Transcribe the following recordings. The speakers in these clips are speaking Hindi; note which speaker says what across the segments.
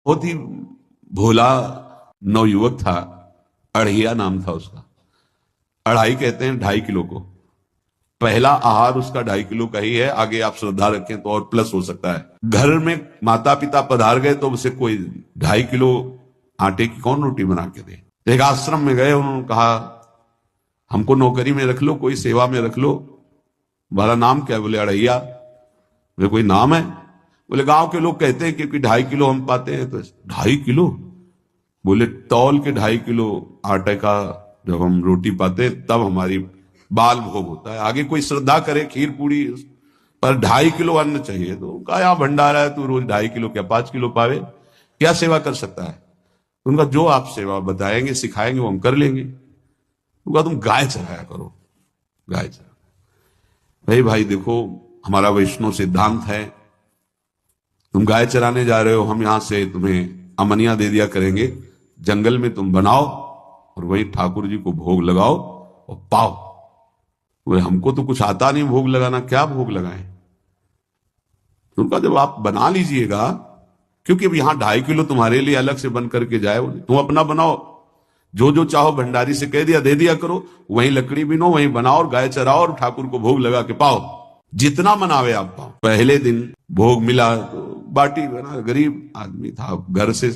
Speaker 1: बहुत ही भोला नवयुवक था, अढ़िया नाम था उसका। अढ़ाई कहते हैं 2.5 किलो को। पहला आहार उसका 2.5 किलो का ही है, आगे आप श्रद्धा रखें तो और प्लस हो सकता है। घर में माता पिता पधार गए तो उसे कोई 2.5 किलो आटे की कौन रोटी बना के दे। एक आश्रम में गए, उन्होंने कहा हमको नौकरी में रख लो, कोई सेवा में रख लो। तुम्हारा नाम क्या है? बोले अढ़ैया। बोले कोई नाम है? बोले गांव के लोग कहते हैं क्योंकि 2.5 किलो हम पाते हैं। तो 2.5 किलो? बोले तौल के 2.5 किलो आटे का जब हम रोटी पाते हैं तब हमारी बाल भोग होता है। आगे कोई श्रद्धा करे खीर पूरी, पर 2.5 किलो अन्न चाहिए। तो कहा यहाँ भंडारा है, तू रोज 2.5 किलो क्या 5 किलो पावे, क्या सेवा कर सकता है? उनका जो आप सेवा बताएंगे सिखाएंगे वो हम कर लेंगे। उनका तुम गाय चराया करो, गाय चरा। भाई देखो, हमारा वैष्णव सिद्धांत है, तुम गाय चराने जा रहे हो, हम यहां से तुम्हें अमनिया दे दिया करेंगे, जंगल में तुम बनाओ और वही ठाकुर जी को भोग लगाओ और पाओ। वो हमको तो कुछ आता नहीं भोग लगाना, क्या भोग लगाएं? उनका जब आप बना लीजिएगा, क्योंकि अब यहां 2.5 किलो तुम्हारे लिए अलग से बन करके जाए, तुम अपना बनाओ, जो जो चाहो भंडारी से कह दिया दे दिया करो, वहीं लकड़ी बिनो, वहीं बनाओ और गाय चराओ और ठाकुर को भोग लगा के पाओ, जितना मनावे आप पाओ। पहले दिन भोग मिला तो बाटी बना, गरीब आदमी था, घर से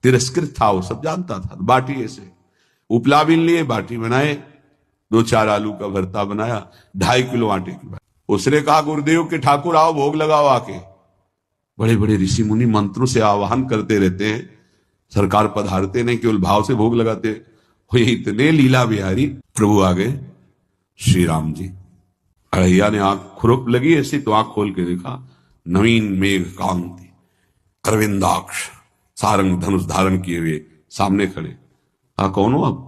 Speaker 1: तिरस्कृत था, वो सब जानता था। बाटी ऐसे उपला बिन लिए, बाटी बनाए, 2-4 आलू का भरता बनाया, 2.5 किलो आटे की बाटी। उसने कहा गुरुदेव के ठाकुर आओ भोग लगाओ आके। बड़े बड़े ऋषि मुनि मंत्रों से आवाहन करते रहते हैं, सरकार पधारते नहीं, केवल भाव से भोग लगाते। हो इतने लीला बिहारी प्रभु आ गए श्री राम जी। अढ़ैया ने आंख खुरप लगी ऐसी तो आंख खोल के देखा, नवीन मेघ कांति, अरविंदाक्ष, सारंग धनुष धारण किए हुए सामने खड़े। कहा कौन हो आप?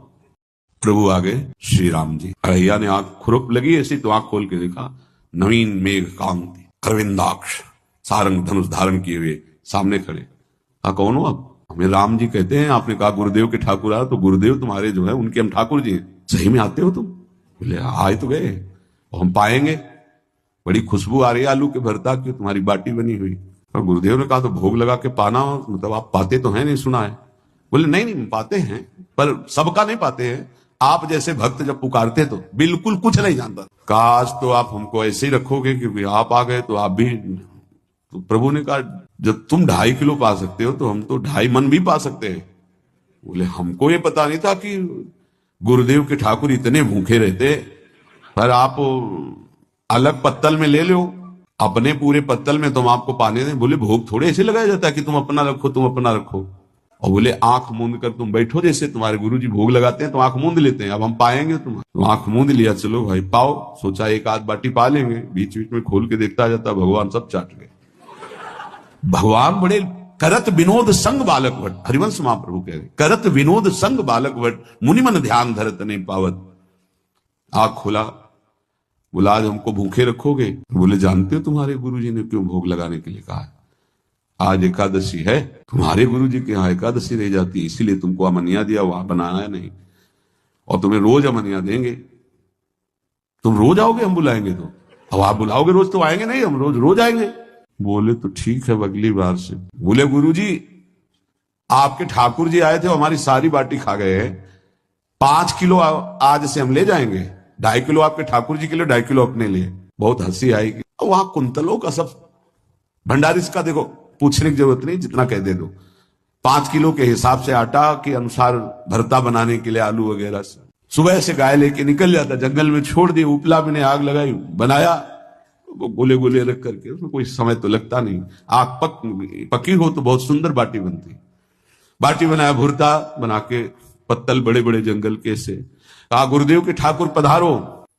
Speaker 1: प्रभु आ गए श्री राम जी। अढ़ैया ने आंख खुरप लगी ऐसी तो आंख खोल के देखा, नवीन मेघ कांति, अरविंदाक्ष, सारंग धनुष धारण किए हुए सामने खड़े। कहा कौन हो आप? हमें राम जी कहते हैं। आपने कहा गुरुदेव के ठाकुर आ, तो गुरुदेव तुम्हारे जो है उनके हम ठाकुर जी हैं। सही में आते हो तुम? बोले आए तो गए, और हम पाएंगे, बड़ी खुशबू आ रही है आलू के भरता की, तुम्हारी बाटी बनी हुई। और गुरुदेव ने कहा तो भोग लगा के पाना, मतलब आप पाते तो हैं? नहीं सुना है। बोले नहीं पाते हैं, पर सबका नहीं पाते हैं, आप जैसे भक्त जब पुकारते तो बिल्कुल कुछ नहीं जानता। काश तो आप हमको ऐसे ही रखोगे, क्योंकि आप आ गए तो आप भी। तो प्रभु ने कहा जब तुम 2.5 किलो पा सकते हो तो हम तो 2.5 मन भी पा सकते हैं। बोले हमको ये पता नहीं था कि गुरुदेव के ठाकुर इतने भूखे रहते, पर आप अलग पत्तल में ले लो, अपने पूरे पत्तल में तुम आपको पाने दें। बोले भोग थोड़े ऐसे लगाया जाता है कि तुम अपना रखो, तुम अपना रखो। और बोले आंख मूंद कर तुम बैठो, जैसे तुम्हारे गुरुजी भोग लगाते हैं तो आंख मूंद लेते हैं, अब हम पाएंगे तुम। तो आंख मूंद लिया, चलो भाई पाओ। सोचा एक आध बाटी पा लेंगे, बीच बीच में खोल के देखता जाता, भगवान सब चाट गए। भगवान बड़े करत विनोद संग बालक भट्ट, हरिवंश महाप्रभु कह रहे, करत विनोद संग बालक भट्ट, मुनि मन ध्यान धरत नहीं पावत। आंख खोला, बोला आज हमको भूखे रखोगे? बोले जानते हो तुम्हारे गुरुजी ने क्यों भोग लगाने के लिए कहा है? आज एकादशी है, तुम्हारे गुरुजी के यहाँ एकादशी रह जाती है, इसीलिए तुमको अमनिया दिया, वहां बनाया नहीं, और तुम्हें रोज अमनिया देंगे। तुम रोज आओगे, हम बुलाएंगे तो? अब आप बुलाओगे रोज तो आएंगे नहीं, हम रोज रोज आएंगे। बोले तो ठीक है अगली बार से। बोले गुरुजी आपके ठाकुर जी आए थे, हमारी सारी बाटी खा गए हैं, 5 किलो आज से हम ले जाएंगे, 2.5 किलो आपके ठाकुर जी के लिए, 2.5 किलो अपने लिए। बहुत हंसी आएगी। वहां कुंतलों का सब भंडारी का देखो, पूछने की जरूरत नहीं, जितना कह दे दो। 5 किलो के हिसाब से आटा के अनुसार भरता बनाने के लिए आलू वगैरह से सुबह से गाय लेके निकल जाता, जंगल में छोड़ दी, उपला में ने आग लगाई, बनाया, वो गोले गोले रख करके, उसमें कोई समय तो लगता नहीं। आग पकी हो तो बहुत सुंदर बाटी बनती। बाटी बनाया, भुरता बना के, पत्तल बड़े बड़े जंगल के से। कहा गुरुदेव के ठाकुर पधारो,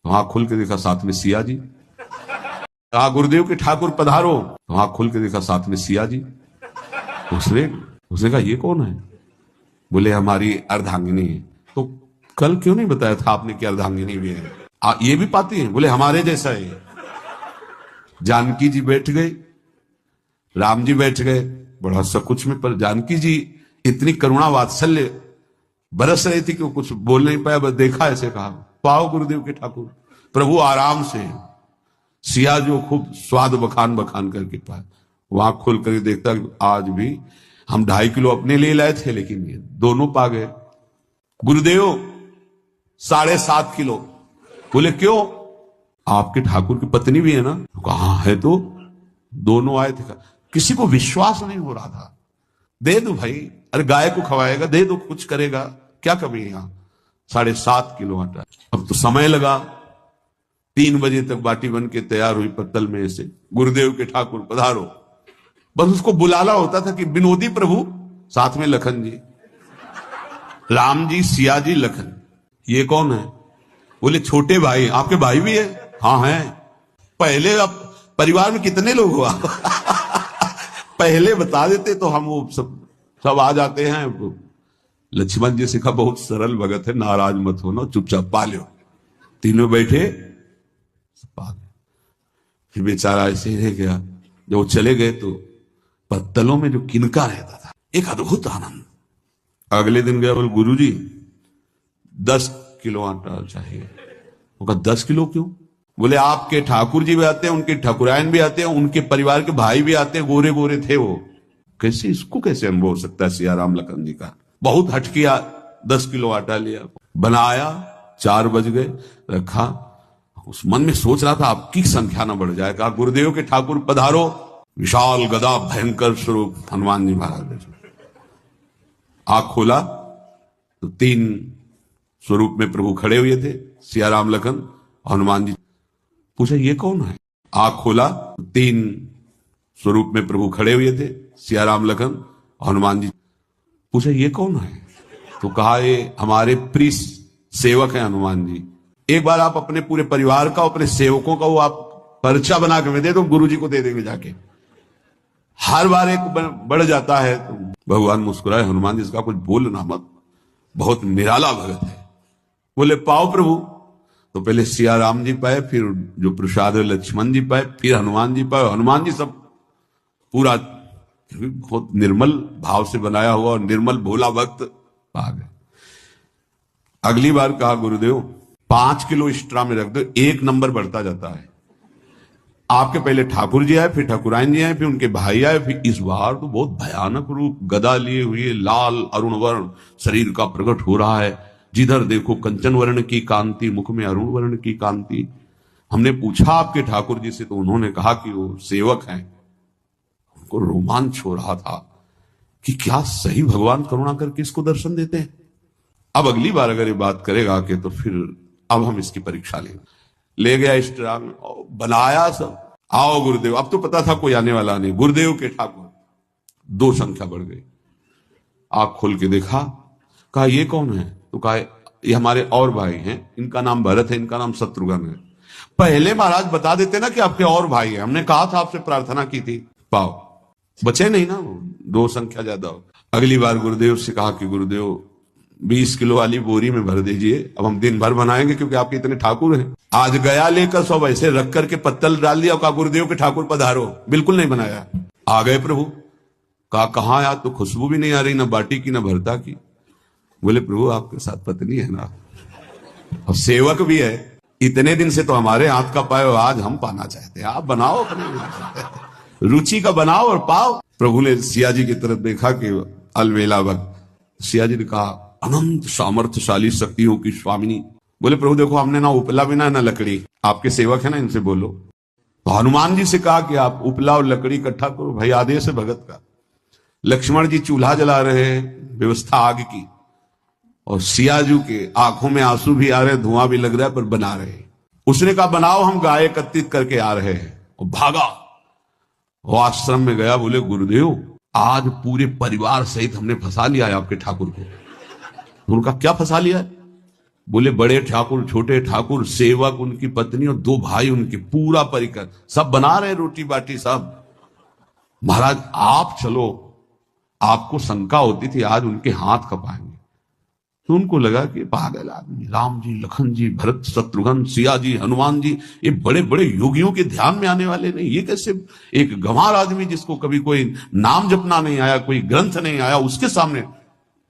Speaker 1: वहां खुल के देखा साथ में सिया जी। कहा गुरुदेव के ठाकुर पधारो, वहां खुल के देखा साथ में सिया जी। उसने कहा ये कौन है? बोले हमारी अर्धांगिनी है। तो कल क्यों नहीं बताया था आपने कि अर्धांगिनी भी है? ये भी पाती है? बोले हमारे जैसा है। जानकी जी बैठ गए, राम जी बैठ गए, बड़ा सकुच में, पर जानकी जी इतनी करुणा वात्सल्य बरस रही थी कि वो कुछ बोल नहीं पाया, बस देखा, ऐसे कहा पाओ गुरुदेव के ठाकुर। प्रभु आराम से, सिया जो खूब स्वाद बखान बखान करके पाए, वहां खोल कर देखता आज भी हम 2.5 किलो अपने लिए लाए थे, लेकिन ये दोनों पा गए। गुरुदेव 7.5 किलो। बोले क्यों? आपके ठाकुर की पत्नी भी है ना? कहा है तो दोनों आए थे। किसी को विश्वास नहीं हो रहा था। दे दो भाई, अरे गाय को खवाएगा, दे दो, कुछ करेगा, क्या कमी है यहां। 7.5 किलो आटा। अब तो समय लगा, 3 बजे तक बाटी बन के तैयार हुई पत्तल में से। गुरुदेव के ठाकुर पधारो। बस उसको बुलाना होता था कि विनोदी प्रभु, साथ में लखन जी, राम जी, सिया जी, लखन। ये कौन है? बोले छोटे भाई। आपके भाई भी है? हाँ है। पहले अब परिवार में कितने लोग हुआ पहले बता देते तो हम वो सब आ जाते हैं। लक्ष्मण जी से कहा बहुत सरल भगत है, नाराज मत होना, चुपचाप पा लो। तीनों बैठे, पा गए। फिर बेचारा ऐसे ही रह गया। जब वो चले गए तो पत्तलों में जो किनका रहता था, एक अद्भुत आनंद। अगले दिन गया, बोले गुरुजी 10 किलो आटा चाहिए। वो कहा 10 किलो क्यों? बोले आपके ठाकुर जी भी आते हैं, उनके ठाकुरायन भी आते हैं, उनके परिवार के भाई भी आते हैं, गोरे गोरे थे वो। कैसे, इसको कैसे अनुभव हो सकता है सिया राम लखन जी का? बहुत हट किया, 10 किलो आटा लिया, बनाया। 4 बज गए, रखा। उस मन में सोच रहा था आपकी संख्या ना बढ़ जाए। कहा गुरुदेव के ठाकुर पधारो। विशाल गदा भयंकर स्वरूप हनुमान जी महाराज। आंख खोला तो 3 स्वरूप में प्रभु खड़े हुए थे, सिया राम लखन हनुमान जी। पूछा ये कौन है? आंख खोला तो 3 स्वरूप में प्रभु खड़े हुए थे, सिया राम लखन हनुमान जी। पूछा ये कौन है? तो कहा ये हमारे प्रिय सेवक हैं हनुमान जी। एक बार आप अपने पूरे परिवार का, अपने सेवकों का वो आप पर्चा बना के दे दो, गुरु जी को दे देंगे जाके। हर बार एक बढ़ जाता है। तो भगवान मुस्कुराए, हनुमान जी इसका कुछ बोलना मत, बहुत निराला भगत है। बोले पाओ प्रभु। तो पहले सिया राम जी पाए, फिर जो प्रसाद लक्ष्मण जी पाए, फिर हनुमान जी पाए। हनुमान जी सब पूरा बहुत निर्मल भाव से बनाया हुआ और निर्मल भोला भक्त पा गए। अगली बार कहा गुरुदेव 5 किलो एक्स्ट्रा में रख दो, 1 नंबर बढ़ता जाता है। आपके पहले ठाकुर जी आए, फिर ठाकुरायन जी आए, फिर उनके भाई आए, फिर इस बार तो बहुत भयानक रूप, गदा लिए हुए, लाल अरुण वर्ण शरीर का प्रकट हो रहा है। जिधर देखो कंचन वर्ण की कांति, मुख में अरुण वर्ण की कांति। हमने पूछा आपके ठाकुर जी से, तो उन्होंने कहा कि वो सेवक हैं। उनको रोमांच हो रहा था कि क्या सही भगवान करुणा करके इसको दर्शन देते हैं। अब अगली बार अगर ये बात करेगा कि तो फिर अब हम इसकी परीक्षा लेंगे। ले गया स्ट्रांग, बनाया सब। आओ गुरुदेव। अब तो पता था कोई आने वाला नहीं। गुरुदेव के ठाकुर 2 संख्या बढ़ गई। आंख खोल के देखा, कहा ये कौन है? तो कहा ये हमारे और भाई हैं, इनका नाम भरत है, इनका नाम शत्रुघ्न है। पहले महाराज बता देते ना कि आपके और भाई हैं, हमने कहा था, आपसे प्रार्थना की थी। पाओ, बचे नहीं ना, 2 संख्या ज्यादा हो। अगली बार गुरुदेव से कहा कि गुरुदेव 20 किलो वाली बोरी में भर दीजिए, अब हम दिन भर बनाएंगे क्योंकि आपके इतने ठाकुर हैं। आज गया लेकर सब ऐसे रख करके पत्तल डाल दिया, कहा गुरुदेव के ठाकुर पधारो। बिल्कुल नहीं बनाया। आ गए प्रभु। कहा कहां यार, तो खुशबू भी नहीं आ रही, ना बाटी की ना भरता की। बोले प्रभु आपके साथ पत्नी है ना, और सेवक भी है, इतने दिन से तो हमारे हाथ का पाए, आज हम पाना चाहते हैं, आप बनाओ, अपने रुचि का बनाओ और पाओ। प्रभु ने सिया जी की तरफ देखा कि अलवेला वक्त। सिया जी ने कहा अनंत सामर्थ्यशाली शक्तियों की स्वामिनी। बोले प्रभु देखो हमने ना उपला बिना ना लकड़ी, आपके सेवक है ना, इनसे बोलो। तो हनुमान जी से कहा कि आप उपला और लकड़ी इकट्ठा करो, भाई आदेश है भगत का। लक्ष्मण जी चूल्हा जला रहे हैं, व्यवस्था आग की, और सियाजू के आंखों में आंसू भी आ रहे, धुआं भी लग रहा है, पर बना रहे। उसने कहा बनाओ, हम गाय एकत्रित करके आ रहे हैं। और भागा, वो आश्रम में गया। बोले गुरुदेव आज पूरे परिवार सहित हमने फंसा लिया है आपके ठाकुर को। उनका क्या फंसा लिया है? बोले बड़े ठाकुर, छोटे ठाकुर, सेवक, उनकी पत्नी और 2 भाई उनके, पूरा परिकर, सब बना रहे रोटी बाटी सब। महाराज आप चलो, आपको शंका होती थी आज उनके हाथ खपाएंगे। तो उनको लगा कि पागल आदमी, राम जी, लखन जी, भरत, शत्रुघ्न, सिया जी, हनुमान जी, ये बड़े बड़े योगियों के ध्यान में आने वाले नहीं, ये कैसे एक गंवार आदमी जिसको कभी कोई नाम जपना नहीं आया, कोई ग्रंथ नहीं आया, उसके सामने।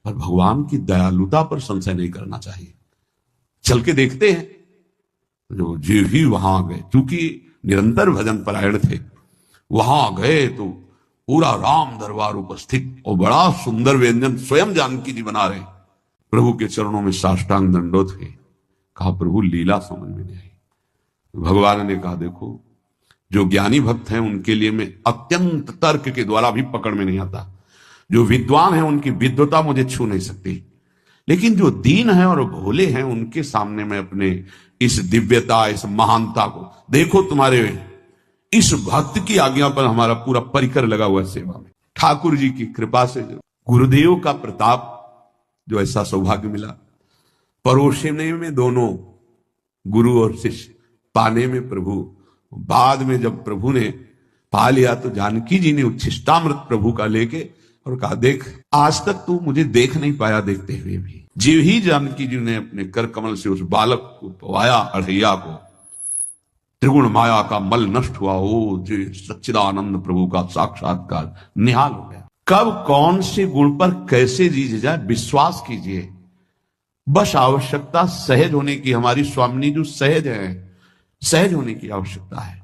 Speaker 1: पर भगवान की दयालुता पर संशय नहीं करना चाहिए। चल के देखते हैं। जो ही वहां गए, क्योंकि निरंतर भजन परायण थे, वहां गए तो पूरा राम दरबार उपस्थित और बड़ा सुंदर व्यंजन स्वयं जानकी जी बना रहे हैं। प्रभु के चरणों में साष्टांग दंडोत है। कहा प्रभु लीला समझ में नहीं आई। भगवान ने कहा देखो, जो ज्ञानी भक्त हैं उनके लिए मैं अत्यंत तर्क के द्वारा भी पकड़ में नहीं आता। जो विद्वान हैं उनकी विद्वता मुझे छू नहीं सकती, लेकिन जो दीन है और भोले हैं उनके सामने मैं अपने इस दिव्यता, इस महानता को देखो। तुम्हारे इस भक्त की आज्ञा पर हमारा पूरा परिकर लगा हुआ है सेवा में। ठाकुर जी की कृपा से, गुरुदेव का प्रताप, जो ऐसा सौभाग्य मिला परोसने में दोनों गुरु और शिष्य, पाने में प्रभु। बाद में जब प्रभु ने पा लिया तो जानकी जी ने उच्छिष्टामृत प्रभु का लेके और कहा देख, आज तक तू मुझे देख नहीं पाया, देखते हुए भी जीव ही जानकी जी ने अपने कर कमल से उस बालक को पवाया, अढ़ैया को। त्रिगुण माया का मल नष्ट हुआ, ओ जी सच्चिदानंद प्रभु का साक्षात्कार निहाल हो गया। कब कौन से गुण पर कैसे जी जाए विश्वास कीजिए, बस आवश्यकता सहज होने की। हमारी स्वामिनी जो सहज है, सहज होने की आवश्यकता है।